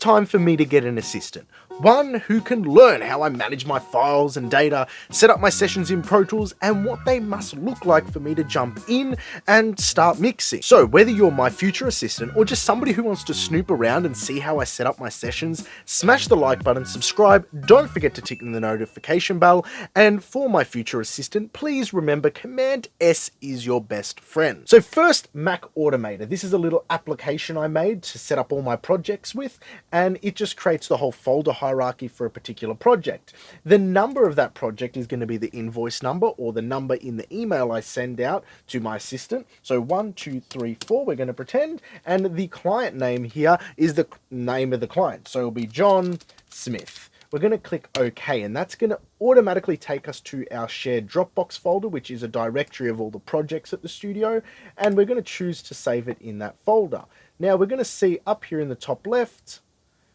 time for me to get an assistant. One who can learn how I manage my files and data, set up my sessions in Pro Tools, and what they must look like for me to jump in and start mixing. So whether you're my future assistant or just somebody who wants to snoop around and see how I set up my sessions, smash the like button, subscribe, don't forget to tick the notification bell, and for my future assistant, please remember Command S is your best friend. So first, Mac Automator. This is a little application I made to set up all my projects with, and it just creates the whole folder hierarchy for a particular project. The number of that project is going to be the invoice number or the number in the email I send out to my assistant. So 1, 2, 3, 4, we're going to pretend, and the client name here is the name of the client. So it'll be John Smith. We're going to click OK, and that's going to automatically take us to our shared Dropbox folder, which is a directory of all the projects at the studio, and we're going to choose to save it in that folder. Now we're going to see up here in the top left,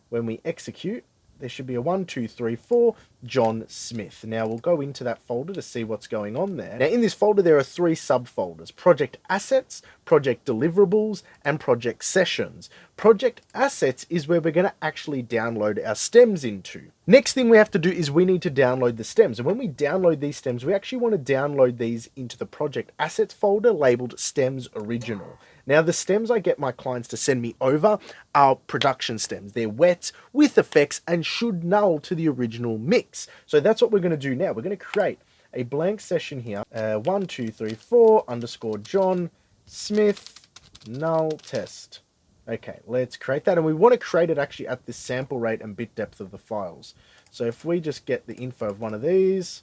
when we execute, there should be a 1, 2, 3, 4, John Smith. Now we'll go into that folder to see what's going on there. Now in this folder there are 3 subfolders: Project Assets, Project Deliverables, and Project Sessions. Project Assets is where we're going to actually download our stems into. Next thing we have to do is we need to download the stems. And when we download these stems, we actually want to download these into the Project Assets folder labeled Stems Original. Now the stems I get my clients to send me over are production stems. They're wet, with effects, and should null to the original mix. So that's what we're going to do now. We're going to create a blank session here. 1, 2, 3, 4 underscore John Smith null test. Okay, let's create that. And we want to create it actually at the sample rate and bit depth of the files. So if we just get the info of one of these,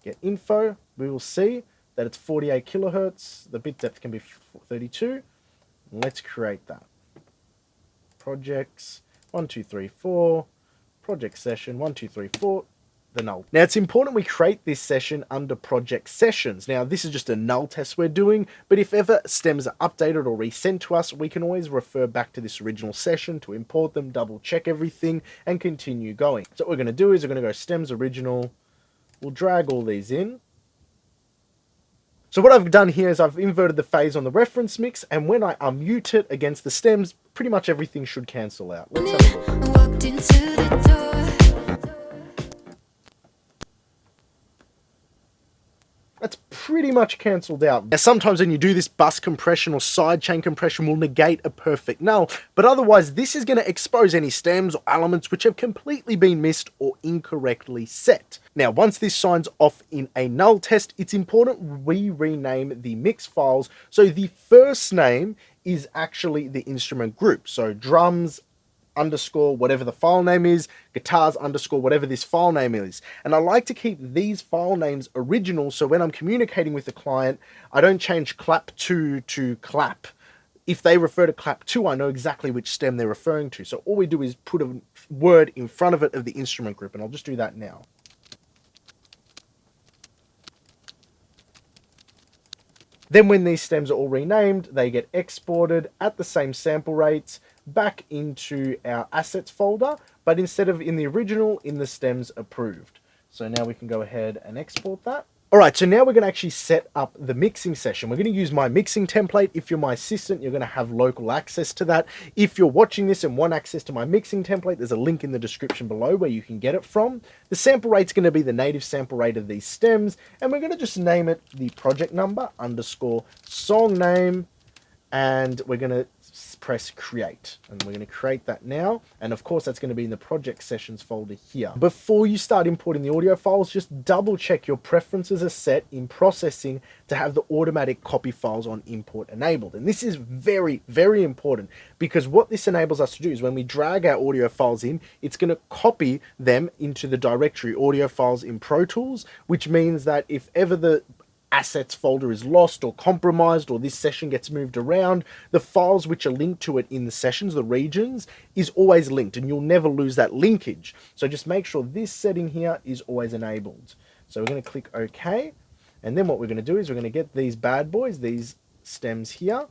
get info, we will see that it's 48 kilohertz. The bit depth can be 32. Let's create that. Projects, 1, 2, 3, 4. Project session, 1, 2, 3, 4. The null. Now it's important we create this session under Project Sessions. Now this is just a null test we're doing, but if ever stems are updated or resent to us, we can always refer back to this original session to import them, double check everything, and continue going. So what we're going to do is we're going to go stems original. We'll drag all these in. So what I've done here is I've inverted the phase on the reference mix, and when I unmute it against the stems, pretty much everything should cancel out. Let's have a look. Walked into the door. That's pretty much cancelled out. Now sometimes when you do this, bus compression or sidechain compression will negate a perfect null, but otherwise this is going to expose any stems or elements which have completely been missed or incorrectly set. Now once this signs off in a null test, it's important we rename the mix files so the first name is actually the instrument group. So drums underscore whatever the file name is, guitars underscore whatever this file name is. And I like to keep these file names original so when I'm communicating with the client, I don't change clap 2 to clap. If they refer to clap 2, I know exactly which stem they're referring to. So all we do is put a word in front of it of the instrument group, and I'll just do that now. Then when these stems are all renamed, they get exported at the same sample rates back into our assets folder, but instead of in the original, in the stems approved. So now we can go ahead and export that. All right, so now we're going to actually set up the mixing session. We're going to use my mixing template. If you're my assistant, you're going to have local access to that. If you're watching this and want access to my mixing template, there's a link in the description below where you can get it from. The sample rate's going to be the native sample rate of these stems, and we're going to just name it the project number underscore song name, and we're going to press create, and we're going to create that now, and of course that's going to be in the project sessions folder here. Before you start importing the audio files, just double check your preferences are set in processing to have the automatic copy files on import enabled. And this is very, very important, because what this enables us to do is when we drag our audio files in, it's going to copy them into the directory audio files in Pro Tools, which means that if ever the assets folder is lost or compromised, or this session gets moved around, the files which are linked to it in the sessions, the regions, is always linked, and you'll never lose that linkage. So just make sure this setting here is always enabled. So we're going to click OK, and then what we're going to do is we're going to get these bad boys, these stems here,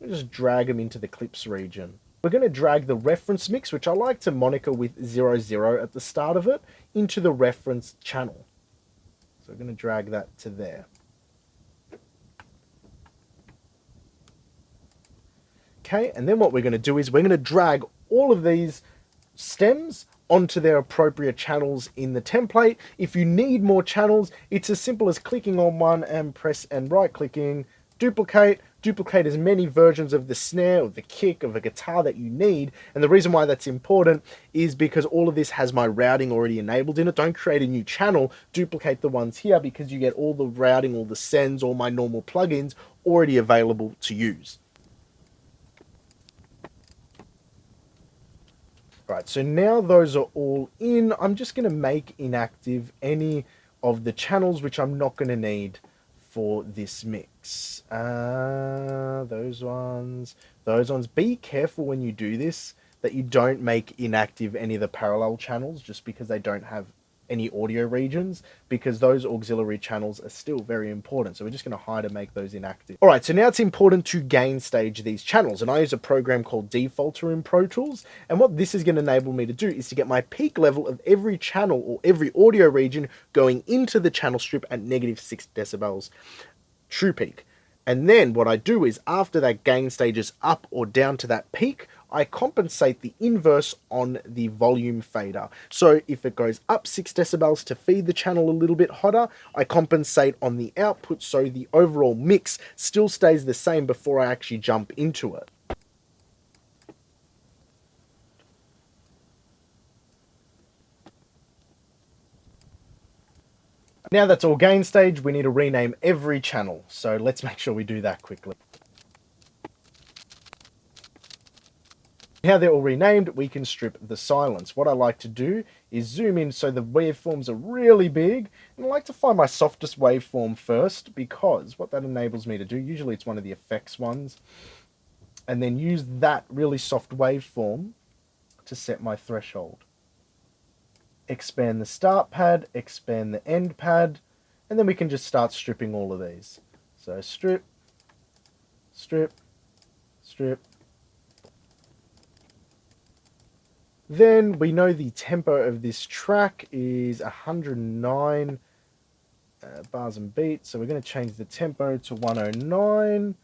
and just drag them into the clips region. We're going to drag the reference mix, which I like to moniker with 00 at the start of it, into the reference channel. So we're going to drag that to there. Okay, and then what we're going to do is we're going to drag all of these stems onto their appropriate channels in the template. If you need more channels, it's as simple as clicking on one and right clicking, duplicate as many versions of the snare or the kick of a guitar that you need. And the reason why that's important is because all of this has my routing already enabled in it. Don't create a new channel, duplicate the ones here because you get all the routing, all the sends, all my normal plugins already available to use. Right, so now those are all in, I'm just going to make inactive any of the channels which I'm not going to need for this mix. Those ones. Be careful when you do this that you don't make inactive any of the parallel channels just because they don't have any audio regions, because those auxiliary channels are still very important. So we're just going to hide and make those inactive. All right, so now it's important to gain stage these channels, and I use a program called Defaulter in Pro Tools. And what this is going to enable me to do is to get my peak level of every channel or every audio region going into the channel strip at -6 decibels true peak. And then what I do is after that gain stage is up or down to that peak, I compensate the inverse on the volume fader. So if it goes up 6 decibels to feed the channel a little bit hotter, I compensate on the output so the overall mix still stays the same before I actually jump into it. Now that's all gain stage, we need to rename every channel. So let's make sure we do that quickly. Now they're all renamed, we can strip the silence. What I like to do is zoom in so the waveforms are really big, and I like to find my softest waveform first, because what that enables me to do, usually it's one of the effects ones, and then use that really soft waveform to set my threshold. Expand the start pad, expand the end pad, and then we can just start stripping all of these. So strip, strip, strip. Then we know the tempo of this track is 109 bars and beats. So we're going to change the tempo to 109.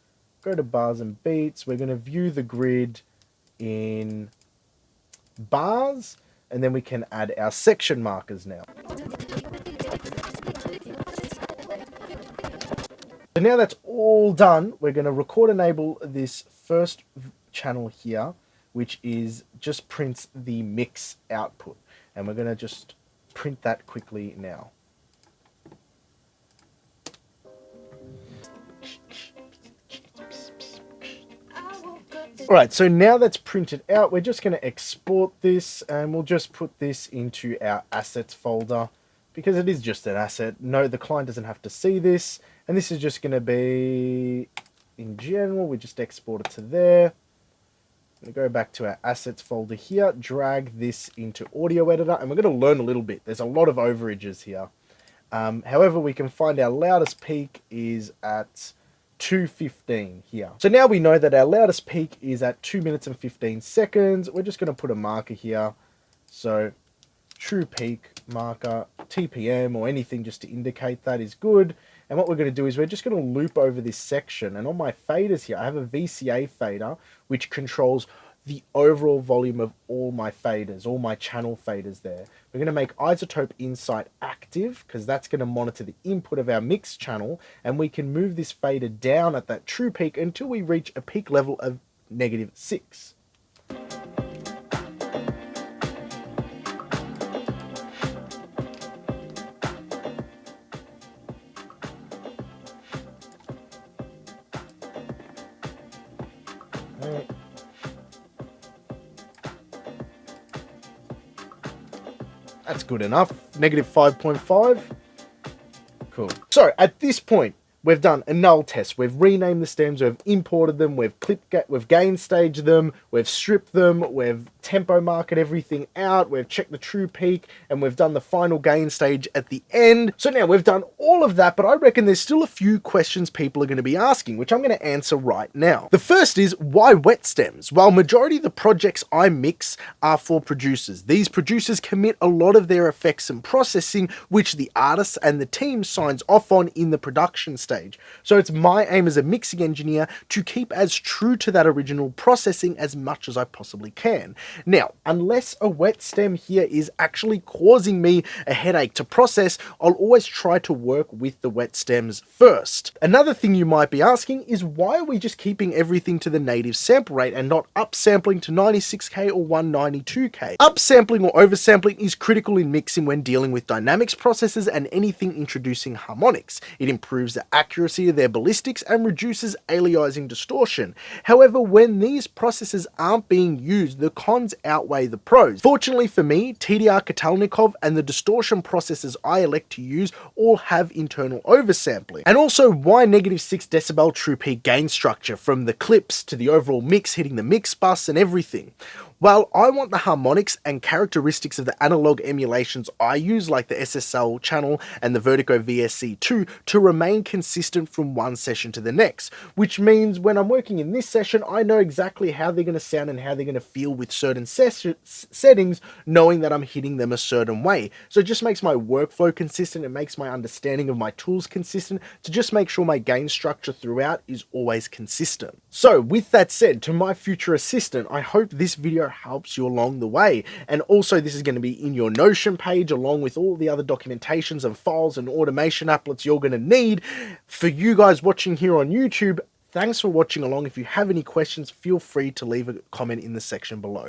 Go to bars and beats. We're going to view the grid in bars. And then we can add our section markers now. So now that's all done, we're going to record enable this first channel here, which is just prints the mix output. And we're going to just print that quickly now. All right, so now that's printed out, we're just going to export this, and we'll just put this into our assets folder because it is just an asset. No, the client doesn't have to see this, and this is just going to be, in general, we just export it to there. I'm going to go back to our assets folder here, drag this into Audio Editor, and we're going to learn a little bit. There's a lot of overages here. However, we can find our loudest peak is at 2:15 here. So now we know that our loudest peak is at 2 minutes and 15 seconds. We're just going to put a marker here. So true peak marker, TPM or anything just to indicate that is good. And what we're going to do is we're just going to loop over this section. And on my faders here, I have a VCA fader, which controls the overall volume of all my faders, all my channel faders there. We're going to make Isotope Insight active because that's going to monitor the input of our mix channel, and we can move this fader down at that true peak until we reach a peak level of -6. Right. That's good enough. -5.5. Cool. So at this point, we've done a null test. We've renamed the stems. We've imported them. We've we've gain staged them. We've stripped them. We've tempo marked everything out. We've checked the true peak, and we've done the final gain stage at the end. So now we've done all of that, but I reckon there's still a few questions people are going to be asking, which I'm going to answer right now. The first is, why wet stems? Well, majority of the projects I mix are for producers. These producers commit a lot of their effects and processing, which the artists and the team signs off on in the production stage. stage. So it's my aim as a mixing engineer to keep as true to that original processing as much as I possibly can. Now, unless a wet stem here is actually causing me a headache to process, I'll always try to work with the wet stems first. Another thing you might be asking is, why are we just keeping everything to the native sample rate and not upsampling to 96K or 192K? Upsampling or oversampling is critical in mixing when dealing with dynamics processes and anything introducing harmonics. It improves the accuracy of their ballistics and reduces aliasing distortion. However, when these processes aren't being used, the cons outweigh the pros. Fortunately for me, TDR Kotelnikov and the distortion processes I elect to use all have internal oversampling. And also, why -6 decibel true peak gain structure from the clips to the overall mix hitting the mix bus and everything? Well, I want the harmonics and characteristics of the analog emulations I use, like the SSL channel and the Vertigo VSC2, to remain consistent from one session to the next, which means when I'm working in this session, I know exactly how they're going to sound and how they're going to feel with certain settings, knowing that I'm hitting them a certain way. So it just makes my workflow consistent, it makes my understanding of my tools consistent, to just make sure my gain structure throughout is always consistent. So with that said, to my future assistant, I hope this video helps you along the way. And also, this is going to be in your Notion page along with all the other documentations and files and automation applets you're going to need. For you guys watching here on YouTube, thanks for watching along. If you have any questions, feel free to leave a comment in the section below.